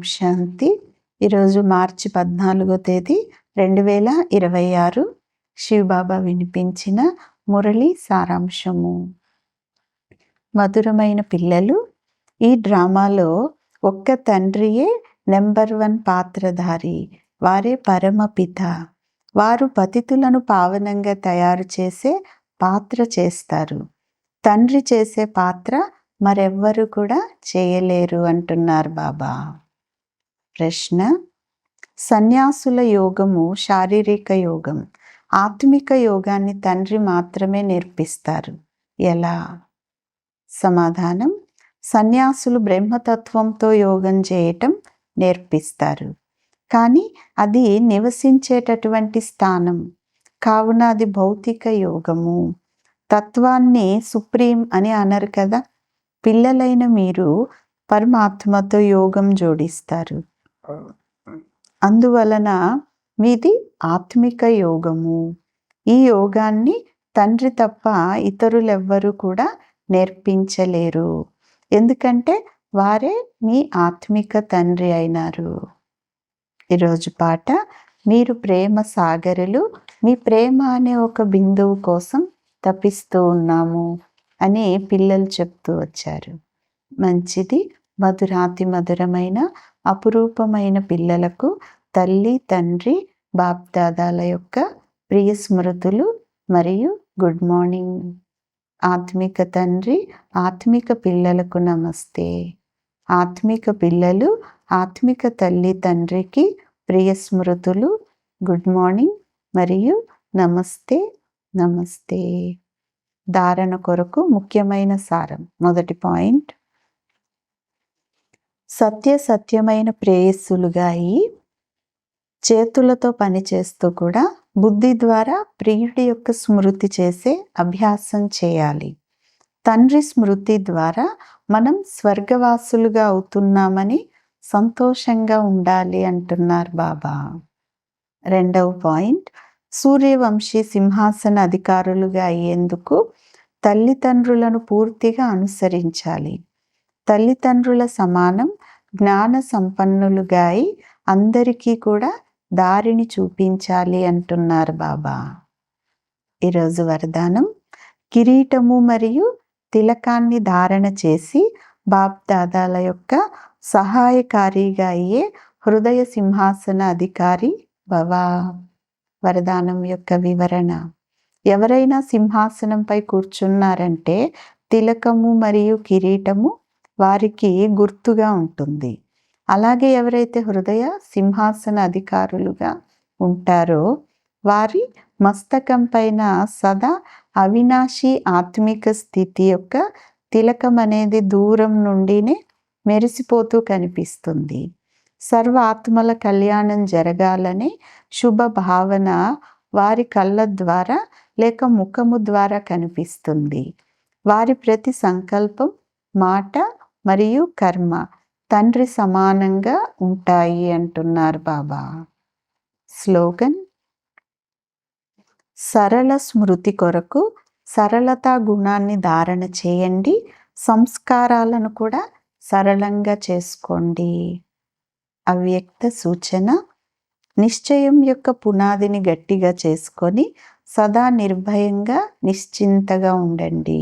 శాంతి. ఈరోజు మార్చి 14వ తేదీ 2026. శివబాబా వినిపించిన మురళి సారాంశము. మధురమైన పిల్లలు, ఈ డ్రామాలో ఒక్క తండ్రియే నెంబర్ 1 పాత్రధారి. వారే పరమపిత. వారు పతితులను పావనంగా తయారు చేసే పాత్ర చేస్తారు. తండ్రి చేసే పాత్ర మరెవ్వరు కూడా చేయలేరు అంటున్నారు బాబా. ప్రశ్న: సన్యాసుల యోగము శారీరక యోగం. ఆత్మిక యోగాన్ని తండ్రి మాత్రమే నేర్పిస్తారు. ఎలా? సమాధానం: సన్యాసులు బ్రహ్మతత్వంతో యోగం చేయటం నేర్పిస్తారు, కానీ అది నివసించేటటువంటి స్థానం కావున అది భౌతిక యోగము. తత్వాన్ని సుప్రీం అని అనరు కదా. పిల్లలైన మీరు పరమాత్మతో యోగం జోడిస్తారు. అందువలన మీది ఆత్మిక యోగము. ఈ యోగాన్ని తండ్రి తప్ప ఇతరులెవ్వరూ కూడా నేర్పించలేరు. ఎందుకంటే వారే మీ ఆత్మిక తండ్రి అయినారు. ఈరోజు పాట: మీరు ప్రేమ సాగరులు, మీ ప్రేమ అనే ఒక బిందువు కోసం తపిస్తూ ఉన్నాము అని పిల్లలు చెప్తూ వచ్చారు. మంచిది. మధురాతి మధురమైన అపురూపమైన పిల్లలకు తల్లి, తండ్రి, బాప్దాదాల యొక్క ప్రియ స్మృతులు మరియు గుడ్ మార్నింగ్. ఆత్మిక తండ్రి, ఆత్మిక పిల్లలకు నమస్తే. ఆత్మిక పిల్లలు ఆత్మిక తల్లి, తండ్రికి ప్రియ స్మృతులు, గుడ్ మార్నింగ్ మరియు నమస్తే నమస్తే. ధారణ కొరకు ముఖ్యమైన సారం. మొదటి పాయింట్: సత్యమైన ప్రేయస్సులుగా అయి చేతులతో పనిచేస్తూ కూడా బుద్ధి ద్వారా ప్రియుడి యొక్క స్మృతి చేసే అభ్యాసం చేయాలి. తండ్రి స్మృతి ద్వారా మనం స్వర్గవాసులుగా అవుతున్నామని సంతోషంగా ఉండాలి అంటున్నారు బాబా. రెండవ పాయింట్: సూర్యవంశీ సింహాసన అధికారులుగా అయ్యేందుకు తల్లిదండ్రులను పూర్తిగా అనుసరించాలి. తల్లిదండ్రుల సమానం జ్ఞాన సంపన్నులుగా అయి అందరికీ కూడా దారిని చూపించాలి అంటున్నారు బాబా. ఈరోజు వరదానం: కిరీటము మరియు తిలకాన్ని ధారణ చేసి బాప్ దాదాల యొక్క సహాయకారిగా అయ్యే హృదయ సింహాసన అధికారి భవ. వరదానం యొక్క వివరణ: ఎవరైనా సింహాసనంపై కూర్చున్నారంటే తిలకము మరియు కిరీటము వారికి గుర్తుగా ఉంటుంది. అలాగే ఎవరైతే హృదయ సింహాసన అధికారులుగా ఉంటారో వారి మస్తకం పైన సదా అవినాశి ఆత్మిక స్థితి యొక్క తిలకం అనేది దూరం నుండినే మెరిసిపోతూ కనిపిస్తుంది. సర్వ ఆత్మల కళ్యాణం జరగాలనే శుభ భావన వారి కళ్ళ ద్వారా లేక ముఖము ద్వారా కనిపిస్తుంది. వారి ప్రతి సంకల్పం, మాట మరియు కర్మ తండ్రి సమానంగా ఉంటాయి అంటున్నారు బాబా. స్లోగన్: సరళ స్మృతి కొరకు సరళతా గుణాన్ని ధారణ చేయండి. సంస్కారాలను కూడా సరళంగా చేసుకోండి. అవ్యక్త సూచన: నిశ్చయం యొక్క పునాదిని గట్టిగా చేసుకొని సదా నిర్భయంగా నిశ్చింతగా ఉండండి.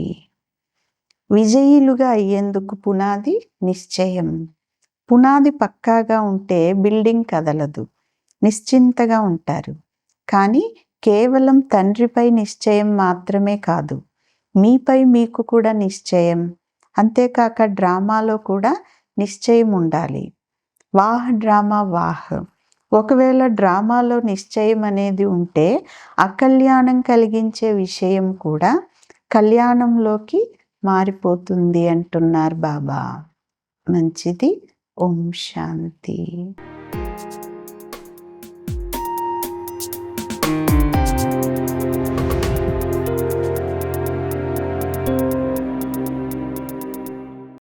విజయులుగా అయ్యేందుకు పునాది నిశ్చయం. పునాది పక్కాగా ఉంటే బిల్డింగ్ కదలదు, నిశ్చింతగా ఉంటారు. కానీ కేవలం తండ్రిపై నిశ్చయం మాత్రమే కాదు, మీపై మీకు కూడా నిశ్చయం. అంతేకాక డ్రామాలో కూడా నిశ్చయం ఉండాలి. వాహ్ డ్రామా వాహ్. ఒకవేళ డ్రామాలో నిశ్చయం అనేది ఉంటే అకల్యాణం కలిగించే విషయం కూడా కళ్యాణంలోకి మారిపోతుంది అంటున్నారు బాబా. మంచిది. ఓం శాంతి.